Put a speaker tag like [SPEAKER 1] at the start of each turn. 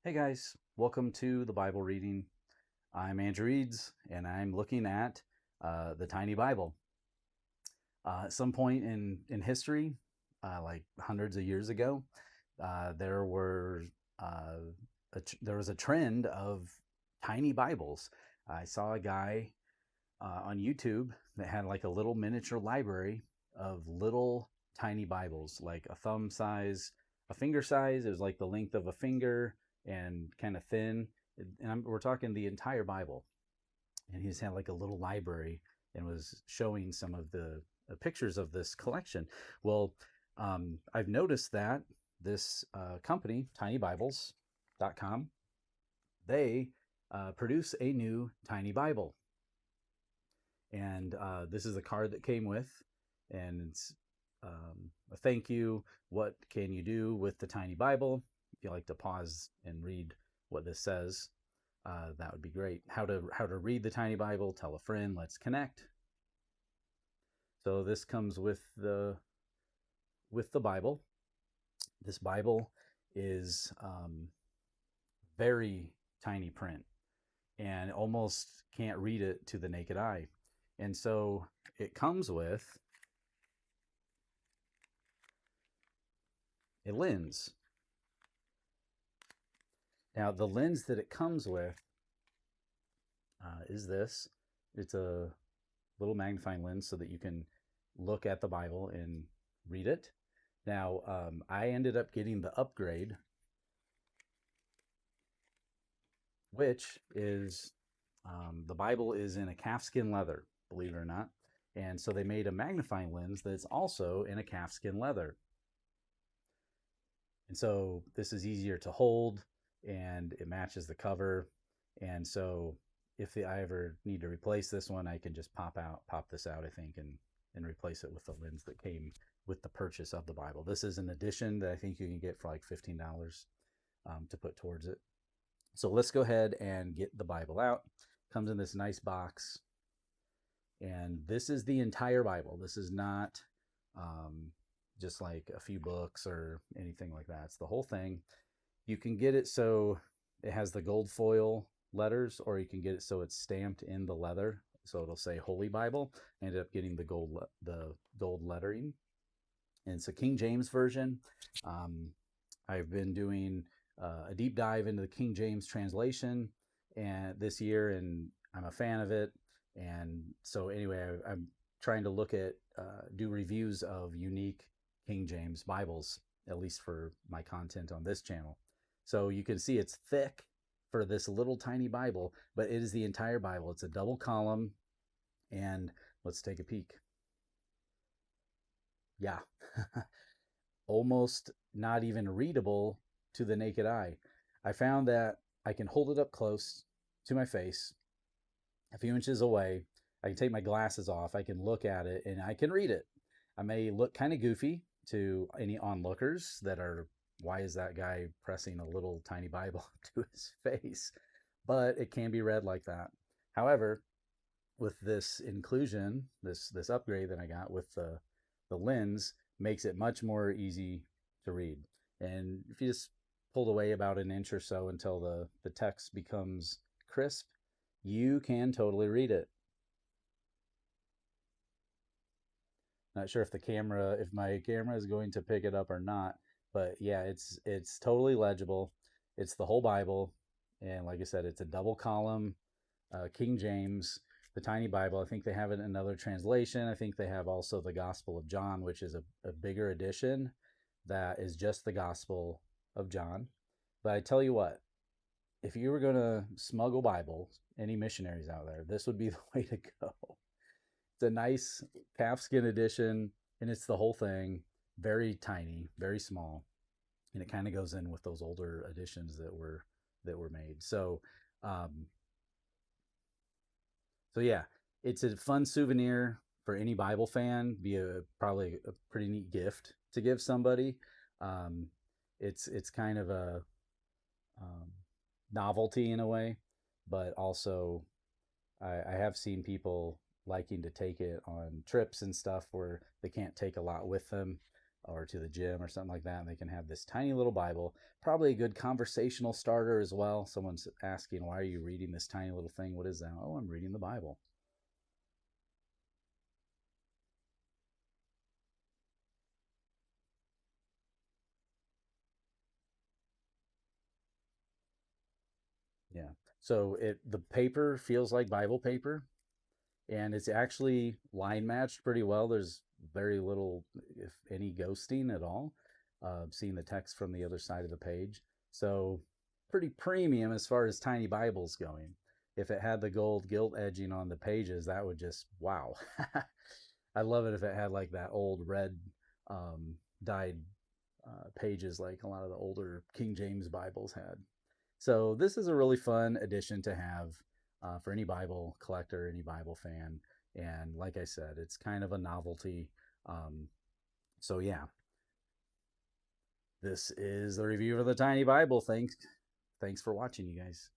[SPEAKER 1] Hey guys, welcome to the Bible reading. I'm Andrew Eads, and I'm looking at the Tiny Bible. At some point in history, like hundreds of years ago, there were there was a trend of tiny Bibles. I saw a guy on YouTube that had like a little miniature library of little tiny Bibles, like a thumb size, a finger size. It was like the length of a finger and kind of thin. And we're talking the entire Bible. And he's had like a little library and was showing some of the pictures of this collection. Well, I've noticed that this company, tinybibles.com, they produce a new tiny Bible. And this is a card that came with, and it's a thank you. What can you do with the tiny Bible? If you like to pause and read what this says, that would be great. How to read the tiny Bible? Tell a friend. Let's connect. So this comes with the Bible. This Bible is very tiny print and almost can't read it to the naked eye. And so it comes with a lens. Now, the lens that it comes with is this. It's a little magnifying lens so that you can look at the Bible and read it. Now, I ended up getting the upgrade, which is the Bible is in a calfskin leather, believe it or not. And so they made a magnifying lens that's also in a calfskin leather. And so this is easier to hold and it matches the cover. And so if I ever need to replace this one, I can just pop this out, I think, and replace it with the lens that came with the purchase of the Bible. This is an edition that I think you can get for like $15 to put towards it. So let's go ahead and get the Bible out. Comes in this nice box. And this is the entire Bible. This is not just like a few books or anything like that. It's the whole thing. You can get it so it has the gold foil letters, or you can get it so it's stamped in the leather. So it'll say Holy Bible. I ended up getting the gold lettering. And it's a King James version. I've been doing a deep dive into the King James translation and this year, and I'm a fan of it. And so anyway, I'm trying to look at do reviews of unique King James Bibles, at least for my content on this channel. So you can see it's thick for this little tiny Bible, but it is the entire Bible. It's a double column, and let's take a peek. Yeah, almost not even readable to the naked eye. I found that I can hold it up close to my face, a few inches away. I can take my glasses off. I can look at it and I can read it. I may look kind of goofy to any onlookers that are, why is that guy pressing a little tiny Bible to his face? But it can be read like that. However, with this inclusion, this upgrade that I got with the lens, makes it much more easy to read. And if you just pulled away about an inch or so until the text becomes crisp, you can totally read it. Not sure if my camera is going to pick it up or not, but yeah, it's totally legible. It's the whole Bible, and like I said, it's a double column, King James, the Tiny Bible. I think they have it in another translation. I think they have also the Gospel of John, which is a bigger edition that is just the Gospel of John. But I tell you what, if you were going to smuggle Bibles, any missionaries out there, this would be the way to go. It's a nice calfskin edition, and it's the whole thing, very tiny, very small, and it kind of goes in with those older editions that were made. Um, so yeah, it's a fun souvenir for any Bible fan. Probably a pretty neat gift to give somebody. It's kind of a novelty in a way, but also I have seen people liking to take it on trips and stuff where they can't take a lot with them. or to the gym or something like that, and they can have this tiny little Bible. Probably a good conversational starter as well. Someone's asking, why are you reading this tiny little thing? What is that? Oh, I'm reading the Bible. Yeah. So the paper feels like Bible paper, and it's actually line matched pretty well. There's very little, if any, ghosting at all. Seeing the text from the other side of the page, so pretty premium as far as tiny Bibles going. If it had the gold gilt edging on the pages, that would just wow. I love it if it had like that old red dyed pages like a lot of the older King James Bibles had. So this is a really fun addition to have for any Bible collector, any Bible fan. And like I said, it's kind of a novelty. Um, so yeah, this is the review of the Tiny Bible. Thanks for watching, you guys.